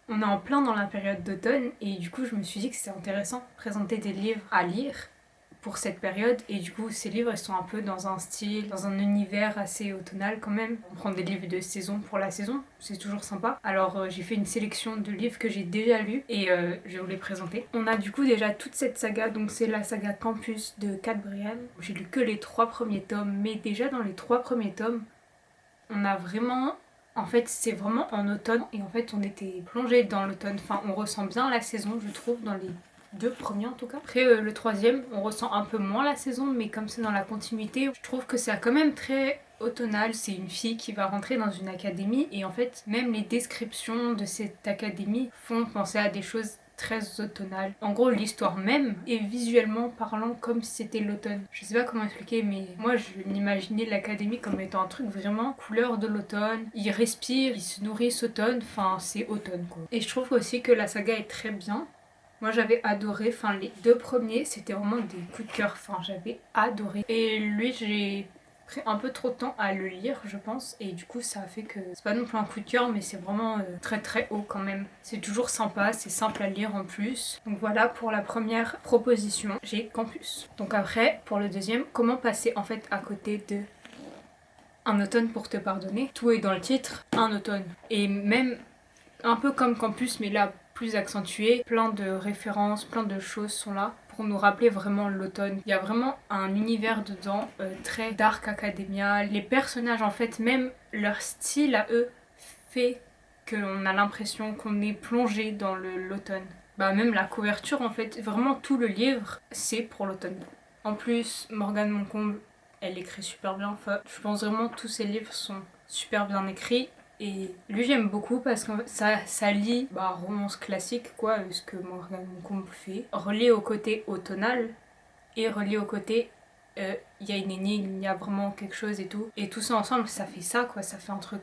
On est en plein dans la période d'automne et du coup je me suis dit que c'était intéressant de présenter des livres à lire pour cette période et du coup ces livres ils sont un peu dans un style, dans un univers assez automnal quand même. On prend des livres de saison pour la saison, c'est toujours sympa. Alors j'ai fait une sélection de livres que j'ai déjà lus et je vais vous les présenter. On a du coup déjà toute cette saga, donc c'est la saga Campus de Kat Brienne. J'ai lu que les 3 premiers tomes, mais déjà dans les 3 premiers tomes, on a vraiment... En fait, c'est vraiment en automne et en fait, on était plongé dans l'automne. Enfin, on ressent bien la saison, je trouve, dans les 2 premiers en tout cas. Après, le troisième, on ressent un peu moins la saison, mais comme c'est dans la continuité, je trouve que c'est quand même très automnal. C'est une fille qui va rentrer dans une académie et en fait, même les descriptions de cette académie font penser à des choses très automnale. En gros, l'histoire même est visuellement parlant comme si c'était l'automne. Je sais pas comment expliquer, mais moi je m'imaginais l'académie comme étant un truc vraiment couleur de l'automne. Ils respirent, ils se nourrissent automne, enfin c'est automne quoi. Et je trouve aussi que la saga est très bien. Moi j'avais adoré, enfin les 2 premiers c'était vraiment des coups de cœur, enfin j'avais adoré. Et lui j'ai pris un peu trop de temps à le lire je pense et du coup ça a fait que c'est pas non plus un coup de cœur mais c'est vraiment très très haut quand même. C'est toujours sympa, c'est simple à lire en plus. Donc voilà pour la première proposition, j'ai Campus. Donc après pour le deuxième, comment passer en fait à côté de Un automne pour te pardonner. Tout est dans le titre, un automne. Et même un peu comme Campus, mais là plus accentué. Plein de références, plein de choses sont là pour nous rappeler vraiment l'automne. Il y a vraiment un univers dedans très dark academia. Les personnages en fait, même leur style à eux fait qu'on a l'impression qu'on est plongé dans l'automne. Bah même la couverture en fait, vraiment tout le livre c'est pour l'automne. En plus, Morgane Moncomble, elle écrit super bien. Enfin, je pense vraiment que tous ses livres sont super bien écrits. Et lui j'aime beaucoup parce que ça lie romance classique quoi, ce que Morgane Moncomble fait, relié au côté automnal et relié au côté il y a une énigme, il y a vraiment quelque chose et tout. Et tout ça ensemble ça fait ça quoi, ça fait un truc.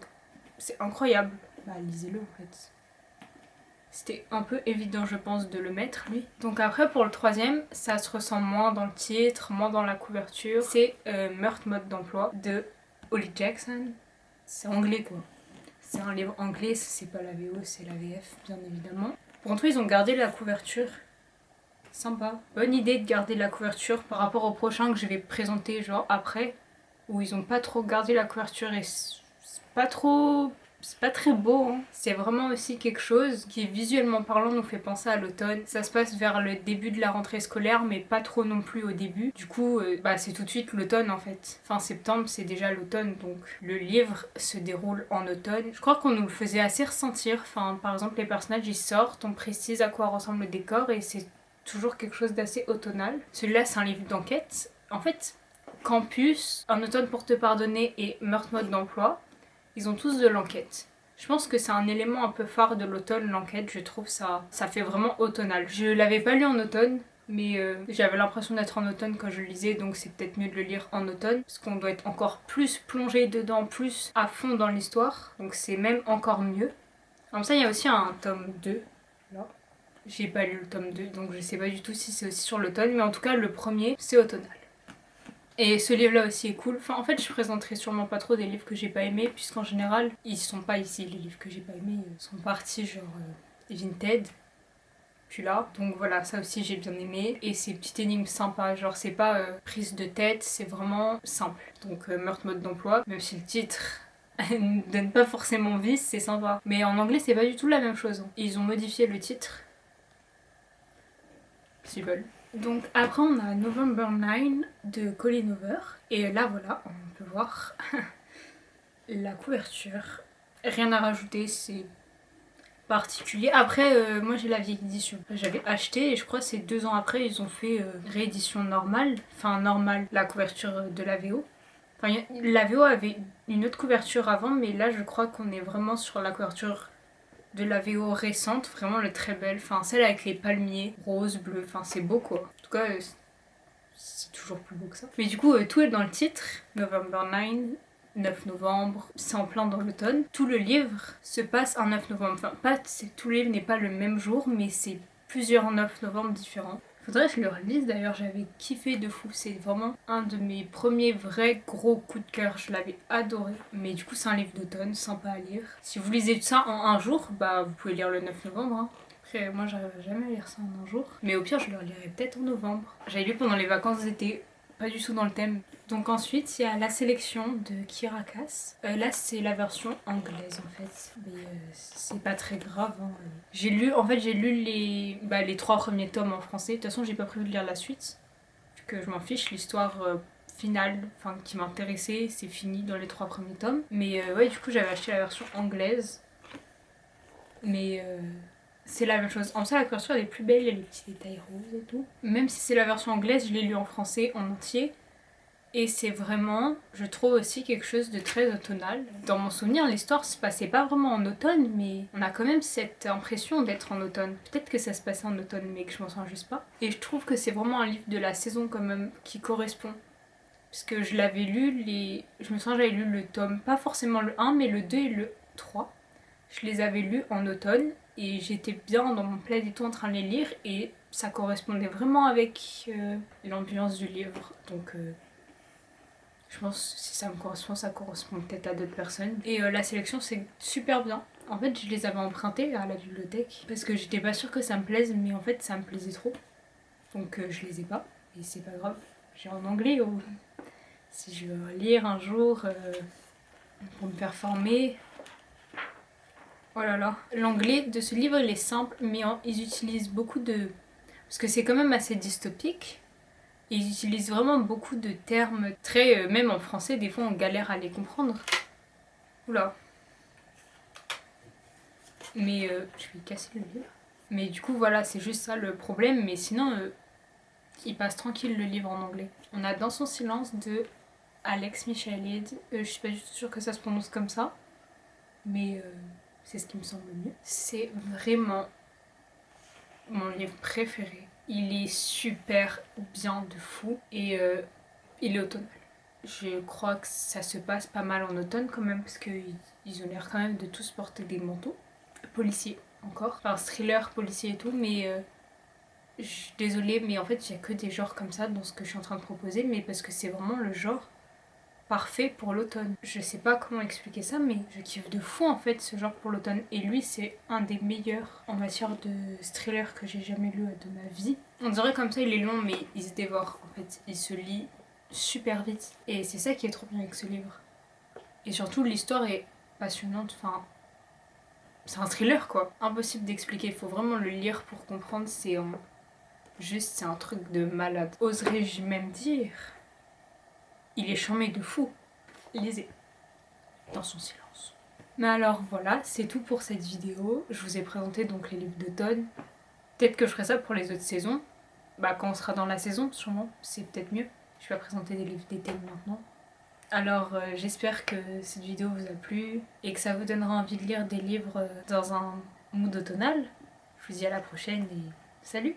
C'est incroyable. Bah lisez-le en fait. C'était un peu évident je pense de le mettre lui. Donc après pour le troisième, ça se ressent moins dans le titre, moins dans la couverture. C'est Meurtre mode d'emploi de Holly Jackson. C'est anglais quoi. C'est un livre anglais, c'est pas la VO, c'est la VF, bien évidemment. Pour contre, ils ont gardé la couverture. Sympa. Bonne idée de garder la couverture par rapport au prochain que je vais présenter, genre après, où ils ont pas trop gardé la couverture et c'est pas trop. C'est pas très beau, hein. C'est vraiment aussi quelque chose qui, visuellement parlant, nous fait penser à l'automne. Ça se passe vers le début de la rentrée scolaire, mais pas trop non plus au début. Du coup, c'est tout de suite l'automne en fait. Fin septembre, c'est déjà l'automne, donc le livre se déroule en automne. Je crois qu'on nous le faisait assez ressentir. Enfin, par exemple, les personnages ils sortent, on précise à quoi ressemble le décor et c'est toujours quelque chose d'assez automnal. Celui-là, c'est un livre d'enquête. En fait, Campus, Un automne pour te pardonner et Meurtre mode d'emploi, ils ont tous de l'enquête. Je pense que c'est un élément un peu phare de l'automne, l'enquête, je trouve ça fait vraiment automnal. Je l'avais pas lu en automne, mais j'avais l'impression d'être en automne quand je le lisais, donc c'est peut-être mieux de le lire en automne, parce qu'on doit être encore plus plongé dedans, plus à fond dans l'histoire, donc c'est même encore mieux. Comme ça, il y a aussi un tome 2, là. J'ai pas lu le tome 2, donc je sais pas du tout si c'est aussi sur l'automne, mais en tout cas, le premier, c'est automnal. Et ce livre-là aussi est cool. Enfin, en fait, je présenterai sûrement pas trop des livres que j'ai pas aimés, puisqu'en général, ils sont pas ici, les livres que j'ai pas aimés. Ils sont partis genre Vinted. Puis là. Donc voilà, ça aussi j'ai bien aimé. Et c'est petites énigmes sympas. Genre, c'est pas prise de tête, c'est vraiment simple. Donc, Meurtre mode d'emploi, même si le titre ne donne pas forcément vie, c'est sympa. Mais en anglais, c'est pas du tout la même chose. Ils ont modifié le titre. S'ils veulent. Donc après on a November 9 de Colleen Hoover. Et là voilà, on peut voir la couverture. Rien à rajouter, c'est particulier. Après moi j'ai la vieille édition. J'avais acheté et je crois que c'est 2 ans après ils ont fait réédition normale. Enfin normale, la couverture de la VO. Enfin la VO avait une autre couverture avant mais là je crois qu'on est vraiment sur la couverture de la VO récente, vraiment elle est très belle, enfin celle avec les palmiers, rose, bleu, enfin c'est beau quoi. En tout cas c'est toujours plus beau que ça. Mais du coup tout est dans le titre, November 9, 9 novembre, c'est en plein dans l'automne. Tout le livre se passe un 9 novembre, enfin pas, tout le livre n'est pas le même jour mais c'est plusieurs 9 novembre différents. Faudrait que je le relise d'ailleurs, j'avais kiffé de fou. C'est vraiment un de mes premiers vrais gros coups de cœur. Je l'avais adoré. Mais du coup, c'est un livre d'automne, sympa à lire. Si vous lisez tout ça en un jour, bah vous pouvez lire le 9 novembre. Hein. Après, moi, j'arriverai jamais à lire ça en un jour. Mais au pire, je le relirai peut-être en novembre. J'avais lu pendant les vacances d'été, pas du tout dans le thème. Donc ensuite, il y a La sélection de Kiera Cass. Là, c'est la version anglaise en fait. Mais c'est pas très grave. Hein. J'ai lu les 3 premiers tomes en français. De toute façon, j'ai pas prévu de lire la suite. Vu que je m'en fiche, l'histoire finale, enfin qui m'intéressait, c'est fini dans les 3 premiers tomes. Mais ouais, du coup, j'avais acheté la version anglaise. Mais c'est la même chose. En ça, la couverture elle est plus belle, il y a les petits détails roses et tout. Même si c'est la version anglaise, je l'ai lu en français en entier. Et c'est vraiment, je trouve aussi quelque chose de très automnal. Dans mon souvenir, l'histoire se passait pas vraiment en automne, mais on a quand même cette impression d'être en automne. Peut-être que ça se passait en automne, mais que je m'en sens juste pas. Et je trouve que c'est vraiment un livre de la saison quand même qui correspond. Parce que je l'avais lu, je me sens que j'avais lu le tome, pas forcément le 1, mais le 2 et le 3. Je les avais lus en automne et j'étais bien dans mon plaid et tout en train de les lire et ça correspondait vraiment avec l'ambiance du livre. Donc je pense que si ça correspond peut-être à d'autres personnes. Et la sélection, c'est super bien. En fait, je les avais empruntés à la bibliothèque parce que j'étais pas sûre que ça me plaise, mais en fait, ça me plaisait trop. Donc je les ai pas, et c'est pas grave. J'ai en anglais, si je veux lire un jour pour me faire former. Oh là là. L'anglais de ce livre, il est simple, mais ils utilisent beaucoup de... Parce que c'est quand même assez dystopique. Ils utilisent vraiment beaucoup de termes très... même en français, des fois on galère à les comprendre. Oula. Mais je vais casser le livre. Mais du coup voilà, c'est juste ça le problème. Mais sinon, il passe tranquille le livre en anglais. On a Dans son silence de Alex Michaelid. Je suis pas du tout sûre que ça se prononce comme ça. Mais c'est ce qui me semble mieux. C'est vraiment mon livre préféré. Il est super bien de fou. Et il est automnal. Je crois que ça se passe pas mal en automne quand même, parce qu'ils ont l'air quand même de tous porter des manteaux. Policiers, encore. Enfin, thriller, policier et tout, mais je suis désolée, mais en fait, il y a que des genres comme ça dans ce que je suis en train de proposer, mais parce que c'est vraiment le genre parfait pour l'automne. Je sais pas comment expliquer ça, mais je kiffe de fou en fait ce genre pour l'automne. Et lui, c'est un des meilleurs en matière de thriller que j'ai jamais lu de ma vie. On dirait comme ça, il est long, mais il se dévore. En fait, il se lit super vite. Et c'est ça qui est trop bien avec ce livre. Et surtout, l'histoire est passionnante. Enfin, c'est un thriller quoi. Impossible d'expliquer. Il faut vraiment le lire pour comprendre. C'est un truc de malade. Oserais-je même dire. Il est charmé de fou. Lisez. Dans son silence. Mais alors voilà, c'est tout pour cette vidéo. Je vous ai présenté donc les livres d'automne. Peut-être que je ferai ça pour les autres saisons. Bah quand on sera dans la saison, sûrement. C'est peut-être mieux. Je vais présenter des livres d'été maintenant. Alors j'espère que cette vidéo vous a plu et que ça vous donnera envie de lire des livres dans un mood automnal. Je vous dis à la prochaine et salut!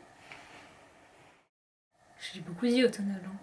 J'ai beaucoup dit automnal. Hein.